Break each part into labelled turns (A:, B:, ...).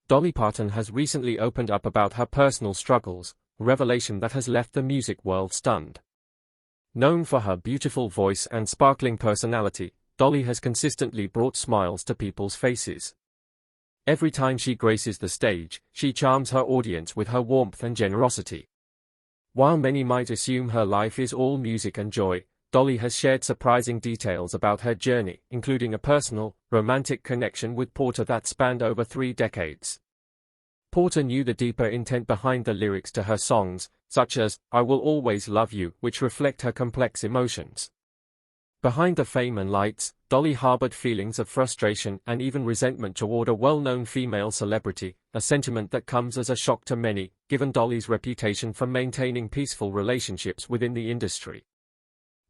A: Dolly Parton has recently opened up about her personal struggles, a revelation that has left the music world stunned. Known for her beautiful voice and sparkling personality, Dolly has consistently brought smiles to people's faces. Every time she graces the stage, she charms her audience with her warmth and generosity. While many might assume her life is all music and joy, Dolly has shared surprising details about her journey, including a personal, romantic connection with Porter that spanned over 3 decades. Porter knew the deeper intent behind the lyrics to her songs, such as "I Will Always Love You," which reflect her complex emotions. Behind the fame and lights, Dolly harbored feelings of frustration and even resentment toward a well-known female celebrity, a sentiment that comes as a shock to many, given Dolly's reputation for maintaining peaceful relationships within the industry.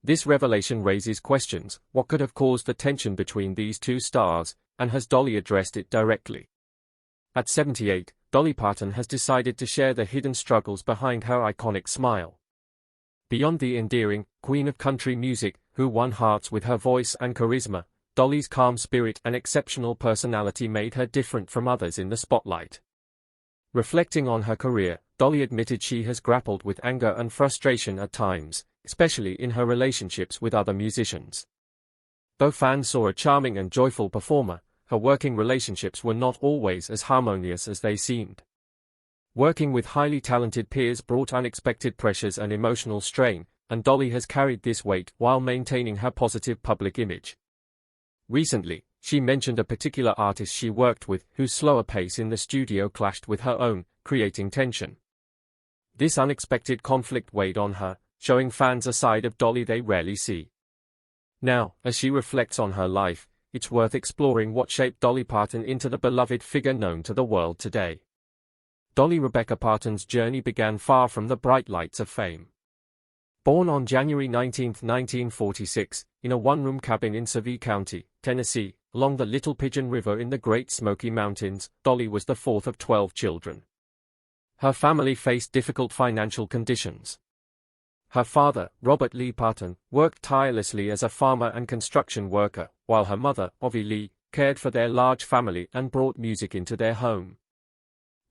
A: This revelation raises questions: what could have caused the tension between these two stars, and has Dolly addressed it directly? At 78, Dolly Parton has decided to share the hidden struggles behind her iconic smile. Beyond the endearing queen of country music, who won hearts with her voice and charisma, Dolly's calm spirit and exceptional personality made her different from others in the spotlight. Reflecting on her career, Dolly admitted she has grappled with anger and frustration at times, especially in her relationships with other musicians. Though fans saw a charming and joyful performer, her working relationships were not always as harmonious as they seemed. Working with highly talented peers brought unexpected pressures and emotional strain, and Dolly has carried this weight while maintaining her positive public image. Recently, she mentioned a particular artist she worked with whose slower pace in the studio clashed with her own, creating tension. This unexpected conflict weighed on her, showing fans a side of Dolly they rarely see. Now, as she reflects on her life, it's worth exploring what shaped Dolly Parton into the beloved figure known to the world today. Dolly Rebecca Parton's journey began far from the bright lights of fame. Born on January 19, 1946, in a one-room cabin in Sevier County, Tennessee, along the Little Pigeon River in the Great Smoky Mountains, Dolly was the fourth of 12 children. Her family faced difficult financial conditions. Her father, Robert Lee Parton, worked tirelessly as a farmer and construction worker, while her mother, Ovie Lee, cared for their large family and brought music into their home.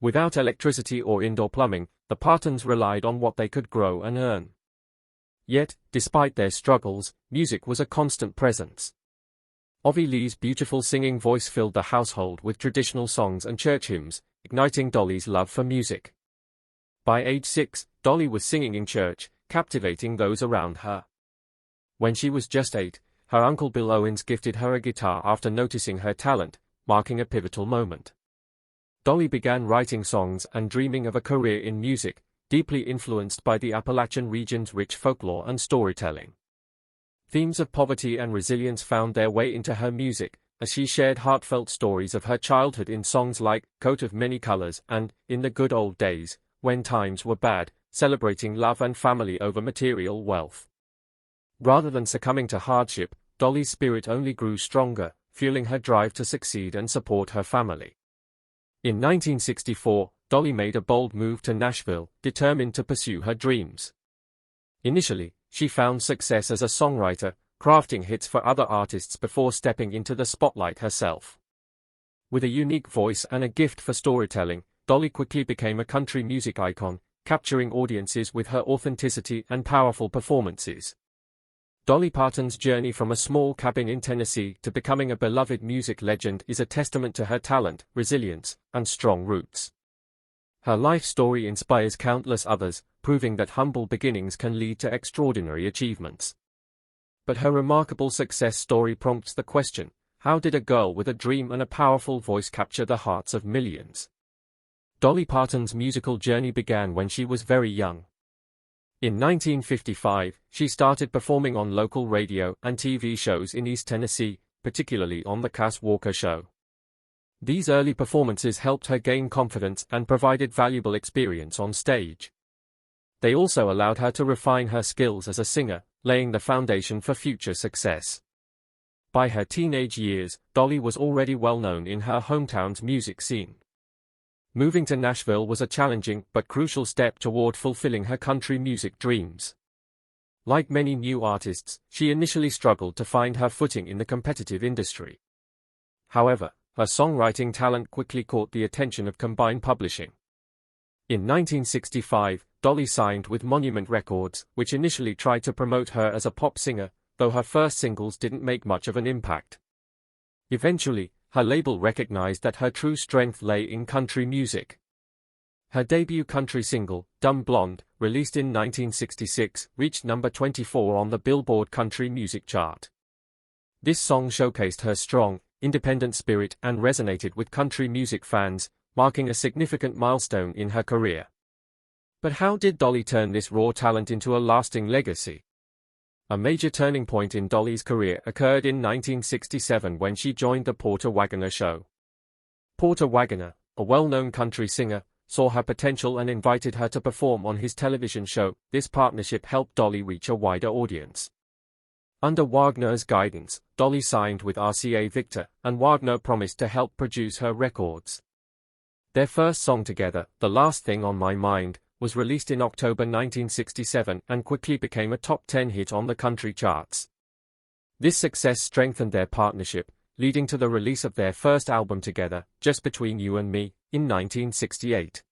A: Without electricity or indoor plumbing, the Partons relied on what they could grow and earn. Yet, despite their struggles, music was a constant presence. Ovie Lee's beautiful singing voice filled the household with traditional songs and church hymns, igniting Dolly's love for music. By age 6, Dolly was singing in church, captivating those around her. When she was just 8, her uncle Bill Owens gifted her a guitar after noticing her talent, marking a pivotal moment. Dolly began writing songs and dreaming of a career in music, deeply influenced by the Appalachian region's rich folklore and storytelling. Themes of poverty and resilience found their way into her music, as she shared heartfelt stories of her childhood in songs like "Coat of Many Colors" and "In the Good Old Days, When Times Were Bad," celebrating love and family over material wealth. Rather than succumbing to hardship, Dolly's spirit only grew stronger, fueling her drive to succeed and support her family. In 1964, Dolly made a bold move to Nashville, determined to pursue her dreams. Initially, she found success as a songwriter, crafting hits for other artists before stepping into the spotlight herself. With a unique voice and a gift for storytelling, Dolly quickly became a country music icon, capturing audiences with her authenticity and powerful performances. Dolly Parton's journey from a small cabin in Tennessee to becoming a beloved music legend is a testament to her talent, resilience, and strong roots. Her life story inspires countless others, proving that humble beginnings can lead to extraordinary achievements. But her remarkable success story prompts the question: how did a girl with a dream and a powerful voice capture the hearts of millions? Dolly Parton's musical journey began when she was very young. In 1955, she started performing on local radio and TV shows in East Tennessee, particularly on The Cass Walker Show. These early performances helped her gain confidence and provided valuable experience on stage. They also allowed her to refine her skills as a singer, laying the foundation for future success. By her teenage years, Dolly was already well known in her hometown's music scene. Moving to Nashville was a challenging but crucial step toward fulfilling her country music dreams. Like many new artists, she initially struggled to find her footing in the competitive industry. However, her songwriting talent quickly caught the attention of Combine Publishing. In 1965, Dolly signed with Monument Records, which initially tried to promote her as a pop singer, though her first singles didn't make much of an impact. Eventually, her label recognized that her true strength lay in country music. Her debut country single, Dumb Blonde, released in 1966, reached number 24 on the Billboard Country Music Chart. This song showcased her strong, independent spirit and resonated with country music fans, marking a significant milestone in her career. But how did Dolly turn this raw talent into a lasting legacy? A major turning point in Dolly's career occurred in 1967 when she joined the Porter Wagoner Show. Porter Wagoner, a well-known country singer, saw her potential and invited her to perform on his television show. This partnership helped Dolly reach a wider audience. Under Wagner's guidance, Dolly signed with RCA Victor, and Wagner promised to help produce her records. Their first song together, The Last Thing on My Mind, was released in October 1967 and quickly became a top 10 hit on the country charts. This success strengthened their partnership, leading to the release of their first album together, Just Between You and Me, in 1968.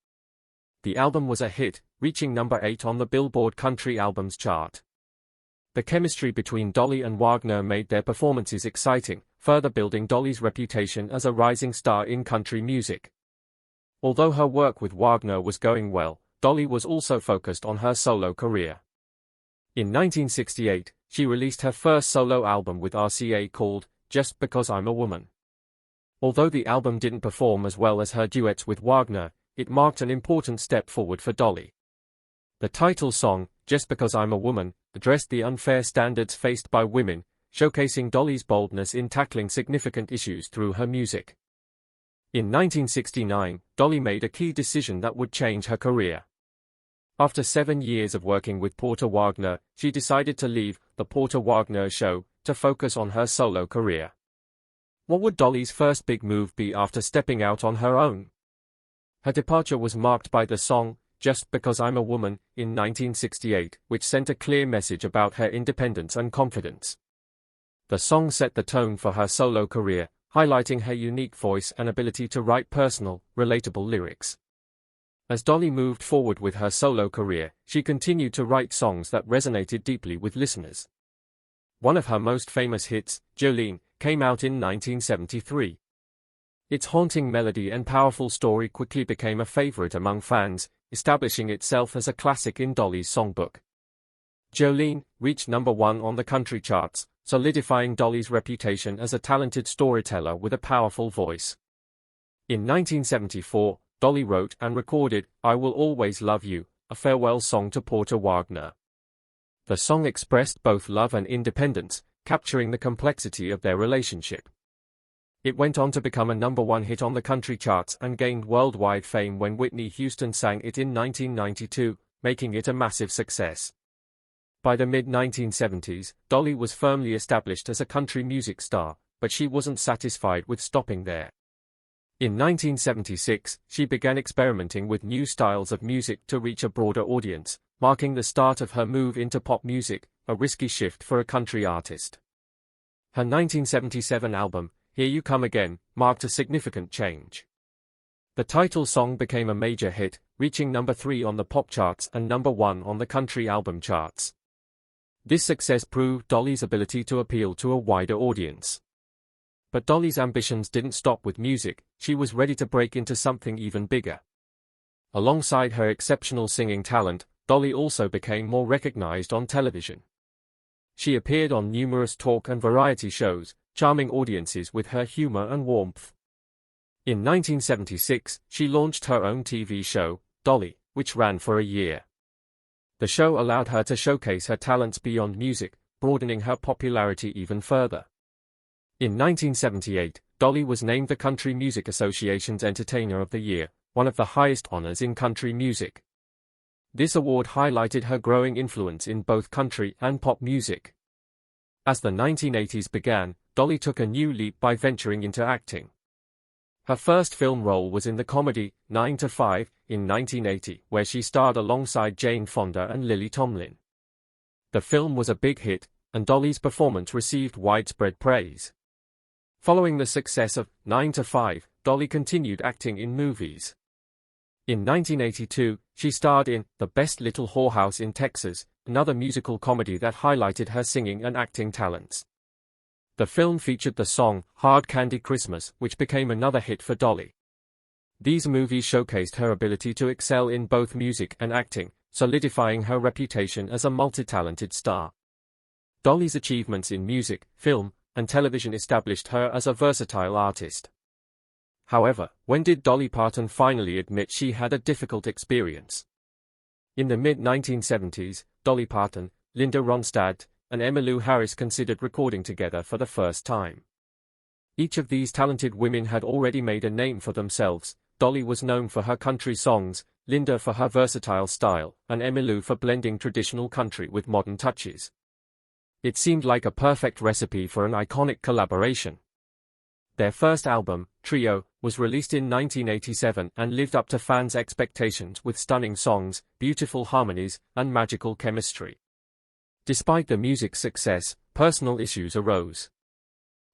A: The album was a hit, reaching number 8 on the Billboard Country Albums chart. The chemistry between Dolly and Wagner made their performances exciting, further building Dolly's reputation as a rising star in country music. Although her work with Wagner was going well, Dolly was also focused on her solo career. In 1968, she released her first solo album with RCA called Just Because I'm a Woman. Although the album didn't perform as well as her duets with Wagner, it marked an important step forward for Dolly. The title song, Just Because I'm a Woman, addressed the unfair standards faced by women, showcasing Dolly's boldness in tackling significant issues through her music. In 1969, Dolly made a key decision that would change her career. After 7 years of working with Porter Wagoner, she decided to leave the Porter Wagoner Show to focus on her solo career. What would Dolly's first big move be after stepping out on her own? Her departure was marked by the song, Just Because I'm a Woman, in 1968, which sent a clear message about her independence and confidence. The song set the tone for her solo career, highlighting her unique voice and ability to write personal, relatable lyrics. As Dolly moved forward with her solo career, she continued to write songs that resonated deeply with listeners. One of her most famous hits, Jolene, came out in 1973. Its haunting melody and powerful story quickly became a favorite among fans, establishing itself as a classic in Dolly's songbook. Jolene reached number 1 on the country charts, solidifying Dolly's reputation as a talented storyteller with a powerful voice. In 1974, Dolly wrote and recorded I Will Always Love You, a farewell song to Porter Wagoner. The song expressed both love and independence, capturing the complexity of their relationship. It went on to become a number 1 hit on the country charts and gained worldwide fame when Whitney Houston sang it in 1992, making it a massive success. By the mid-1970s, Dolly was firmly established as a country music star, but she wasn't satisfied with stopping there. In 1976, she began experimenting with new styles of music to reach a broader audience, marking the start of her move into pop music, a risky shift for a country artist. Her 1977 album, Here You Come Again, marked a significant change. The title song became a major hit, reaching number 3 on the pop charts and number 1 on the country album charts. This success proved Dolly's ability to appeal to a wider audience. But Dolly's ambitions didn't stop with music, she was ready to break into something even bigger. Alongside her exceptional singing talent, Dolly also became more recognized on television. She appeared on numerous talk and variety shows, charming audiences with her humor and warmth. In 1976, she launched her own TV show, Dolly, which ran for a year. The show allowed her to showcase her talents beyond music, broadening her popularity even further. In 1978, Dolly was named the Country Music Association's Entertainer of the Year, one of the highest honors in country music. This award highlighted her growing influence in both country and pop music. As the 1980s began, Dolly took a new leap by venturing into acting. Her first film role was in the comedy 9 to 5 in 1980, where she starred alongside Jane Fonda and Lily Tomlin. The film was a big hit, and Dolly's performance received widespread praise. Following the success of 9 to 5, Dolly continued acting in movies. In 1982, she starred in The Best Little Whorehouse in Texas, another musical comedy that highlighted her singing and acting talents. The film featured the song Hard Candy Christmas, which became another hit for Dolly. These movies showcased her ability to excel in both music and acting, solidifying her reputation as a multi-talented star. Dolly's achievements in music, film, and television established her as a versatile artist. However, when did Dolly Parton finally admit she had a difficult experience? In the mid-1970s, Dolly Parton, Linda Ronstadt, and Emmylou Harris considered recording together for the first time. Each of these talented women had already made a name for themselves. Dolly was known for her country songs, Linda for her versatile style, and Emmylou for blending traditional country with modern touches. It seemed like a perfect recipe for an iconic collaboration. Their first album, Trio, was released in 1987 and lived up to fans' expectations with stunning songs, beautiful harmonies, and magical chemistry. Despite the music's success, personal issues arose.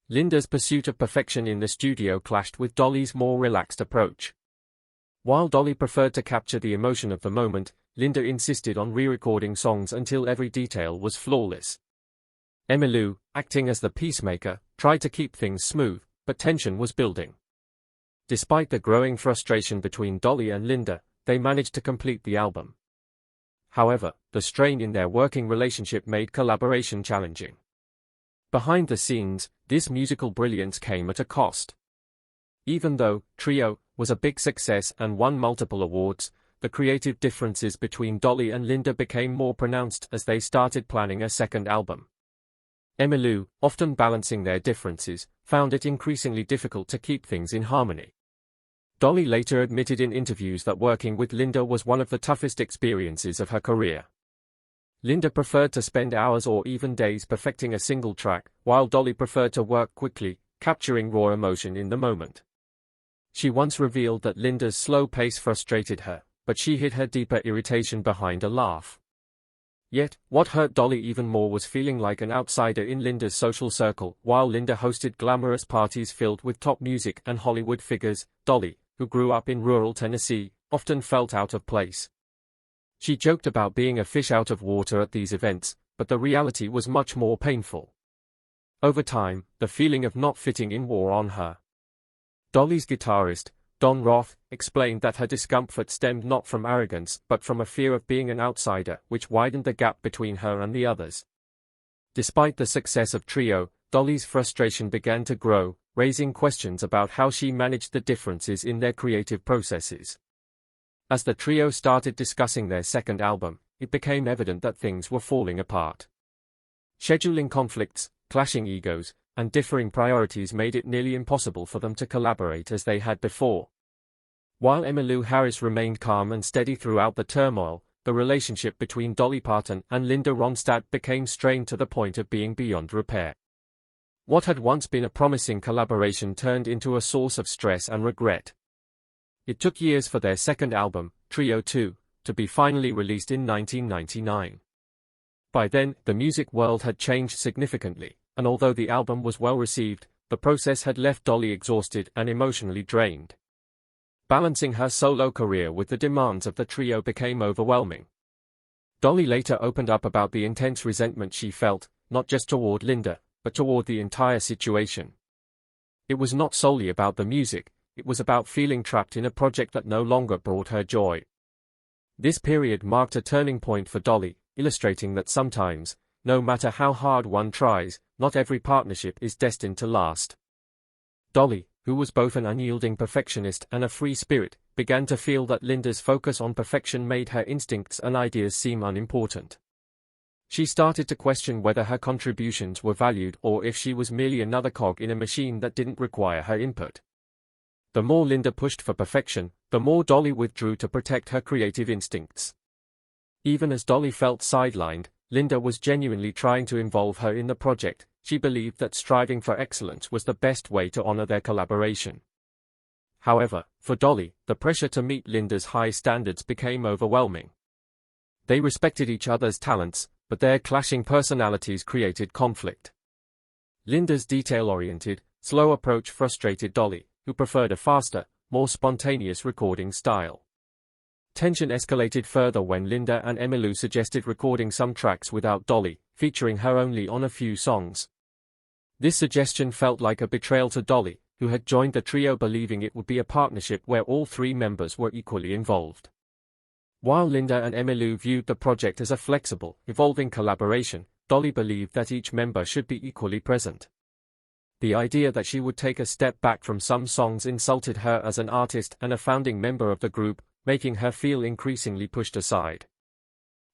A: Linda's pursuit of perfection in the studio clashed with Dolly's more relaxed approach. While Dolly preferred to capture the emotion of the moment, Linda insisted on re-recording songs until every detail was flawless. Emmylou, acting as the peacemaker, tried to keep things smooth, but tension was building. Despite the growing frustration between Dolly and Linda, they managed to complete the album. However, the strain in their working relationship made collaboration challenging. Behind the scenes, this musical brilliance came at a cost. Even though Trio was a big success and won multiple awards, the creative differences between Dolly and Linda became more pronounced as they started planning a second album. Emmylou, often balancing their differences, found it increasingly difficult to keep things in harmony. Dolly later admitted in interviews that working with Linda was one of the toughest experiences of her career. Linda preferred to spend hours or even days perfecting a single track, while Dolly preferred to work quickly, capturing raw emotion in the moment. She once revealed that Linda's slow pace frustrated her, but she hid her deeper irritation behind a laugh. Yet, what hurt Dolly even more was feeling like an outsider in Linda's social circle. While Linda hosted glamorous parties filled with top music and Hollywood figures, Dolly, who grew up in rural Tennessee, often felt out of place. She joked about being a fish out of water at these events, but the reality was much more painful. Over time, the feeling of not fitting in wore on her. Dolly's guitarist, Don Roth, explained that her discomfort stemmed not from arrogance but from a fear of being an outsider, which widened the gap between her and the others. Despite the success of Trio, Dolly's frustration began to grow, raising questions about how she managed the differences in their creative processes. As the trio started discussing their second album, it became evident that things were falling apart. Scheduling conflicts, clashing egos, and differing priorities made it nearly impossible for them to collaborate as they had before. While Emmylou Harris remained calm and steady throughout the turmoil, the relationship between Dolly Parton and Linda Ronstadt became strained to the point of being beyond repair. What had once been a promising collaboration turned into a source of stress and regret. It took years for their second album, Trio 2, to be finally released in 1999. By then, the music world had changed significantly, and although the album was well received, the process had left Dolly exhausted and emotionally drained. Balancing her solo career with the demands of the trio became overwhelming. Dolly later opened up about the intense resentment she felt, not just toward Linda, but toward the entire situation. It was not solely about the music, it was about feeling trapped in a project that no longer brought her joy. This period marked a turning point for Dolly, illustrating that sometimes, no matter how hard one tries, not every partnership is destined to last. Dolly, who was both an unyielding perfectionist and a free spirit, began to feel that Linda's focus on perfection made her instincts and ideas seem unimportant. She started to question whether her contributions were valued or if she was merely another cog in a machine that didn't require her input. The more Linda pushed for perfection, the more Dolly withdrew to protect her creative instincts. Even as Dolly felt sidelined, Linda was genuinely trying to involve her in the project. She believed that striving for excellence was the best way to honor their collaboration. However, for Dolly, the pressure to meet Linda's high standards became overwhelming. They respected each other's talents, but their clashing personalities created conflict. Linda's detail-oriented, slow approach frustrated Dolly, who preferred a faster, more spontaneous recording style. Tension escalated further when Linda and Emmylou suggested recording some tracks without Dolly, featuring her only on a few songs. This suggestion felt like a betrayal to Dolly, who had joined the trio believing it would be a partnership where all three members were equally involved. While Linda and Emmylou viewed the project as a flexible, evolving collaboration, Dolly believed that each member should be equally present. The idea that she would take a step back from some songs insulted her as an artist and a founding member of the group, making her feel increasingly pushed aside.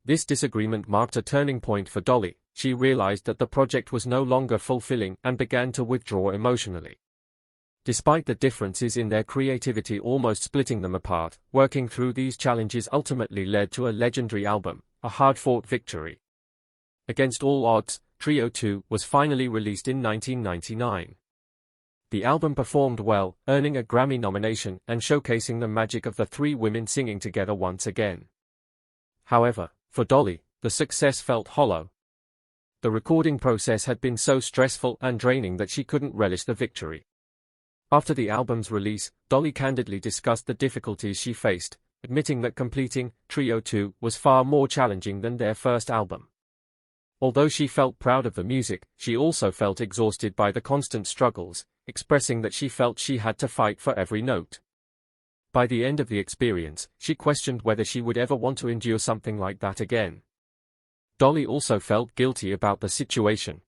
A: This disagreement marked a turning point for Dolly. She realized that the project was no longer fulfilling and began to withdraw emotionally. Despite the differences in their creativity almost splitting them apart, working through these challenges ultimately led to a legendary album, a hard-fought victory. Against all odds, Trio 2 was finally released in 1999. The album performed well, earning a Grammy nomination and showcasing the magic of the three women singing together once again. However, for Dolly, the success felt hollow. The recording process had been so stressful and draining that she couldn't relish the victory. After the album's release, Dolly candidly discussed the difficulties she faced, admitting that completing Trio 2 was far more challenging than their first album. Although she felt proud of the music, she also felt exhausted by the constant struggles, expressing that she felt she had to fight for every note. By the end of the experience, she questioned whether she would ever want to endure something like that again. Dolly also felt guilty about the situation.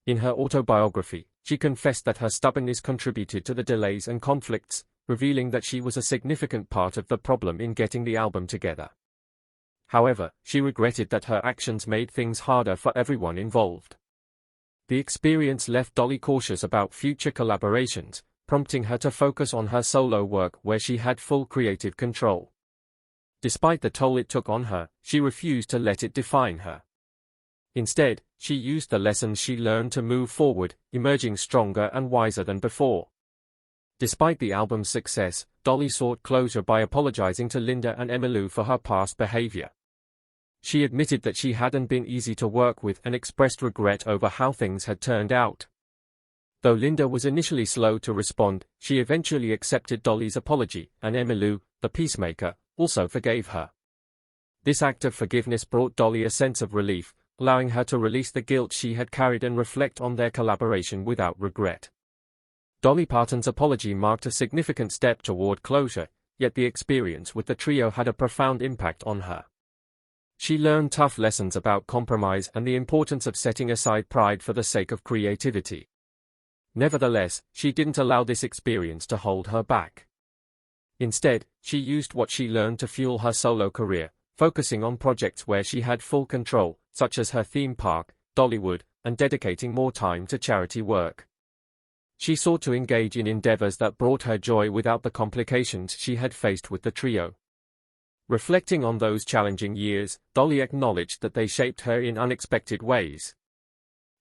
A: In her autobiography, she confessed that her stubbornness contributed to the delays and conflicts, revealing that she was a significant part of the problem in getting the album together. However, she regretted that her actions made things harder for everyone involved. The experience left Dolly cautious about future collaborations, prompting her to focus on her solo work where she had full creative control. Despite the toll it took on her, she refused to let it define her. Instead, she used the lessons she learned to move forward, emerging stronger and wiser than before. Despite the album's success, Dolly sought closure by apologizing to Linda and Emmylou for her past behavior. She admitted that she hadn't been easy to work with and expressed regret over how things had turned out. Though Linda was initially slow to respond, she eventually accepted Dolly's apology, and Emmylou, the peacemaker, also forgave her. This act of forgiveness brought Dolly a sense of relief, allowing her to release the guilt she had carried and reflect on their collaboration without regret. Dolly Parton's apology marked a significant step toward closure, yet the experience with the trio had a profound impact on her. She learned tough lessons about compromise and the importance of setting aside pride for the sake of creativity. Nevertheless, she didn't allow this experience to hold her back. Instead, she used what she learned to fuel her solo career, focusing on projects where she had full control, such as her theme park, Dollywood, and dedicating more time to charity work. She sought to engage in endeavors that brought her joy without the complications she had faced with the trio. Reflecting on those challenging years, Dolly acknowledged that they shaped her in unexpected ways.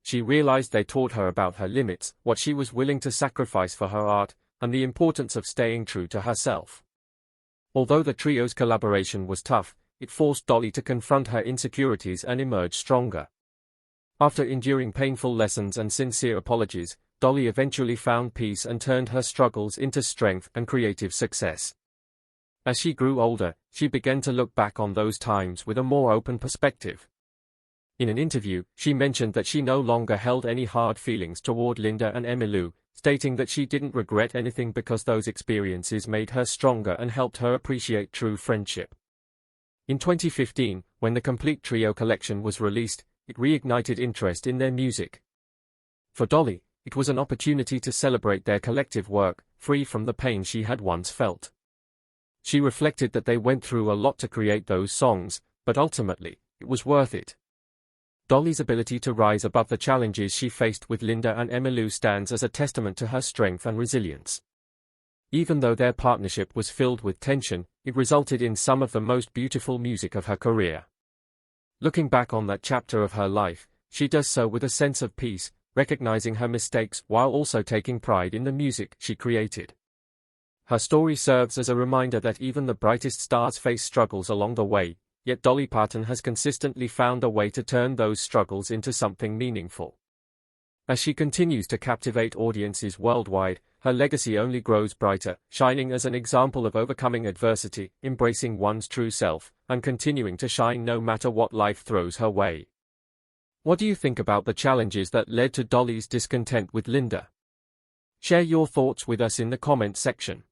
A: She realized they taught her about her limits, what she was willing to sacrifice for her art, and the importance of staying true to herself. Although the trio's collaboration was tough, it forced Dolly to confront her insecurities and emerge stronger. After enduring painful lessons and sincere apologies, Dolly eventually found peace and turned her struggles into strength and creative success. As she grew older, she began to look back on those times with a more open perspective. In an interview, she mentioned that she no longer held any hard feelings toward Linda and Emmylou, stating that she didn't regret anything because those experiences made her stronger and helped her appreciate true friendship. In 2015, when the complete trio collection was released, it reignited interest in their music. For Dolly, it was an opportunity to celebrate their collective work, free from the pain she had once felt. She reflected that they went through a lot to create those songs, but ultimately, it was worth it. Dolly's ability to rise above the challenges she faced with Linda and Emmylou stands as a testament to her strength and resilience. Even though their partnership was filled with tension, it resulted in some of the most beautiful music of her career. Looking back on that chapter of her life, she does so with a sense of peace, recognizing her mistakes while also taking pride in the music she created. Her story serves as a reminder that even the brightest stars face struggles along the way, yet Dolly Parton has consistently found a way to turn those struggles into something meaningful. As she continues to captivate audiences worldwide, her legacy only grows brighter, shining as an example of overcoming adversity, embracing one's true self, and continuing to shine no matter what life throws her way. What do you think about the challenges that led to Dolly's discontent with Linda? Share your thoughts with us in the comment section.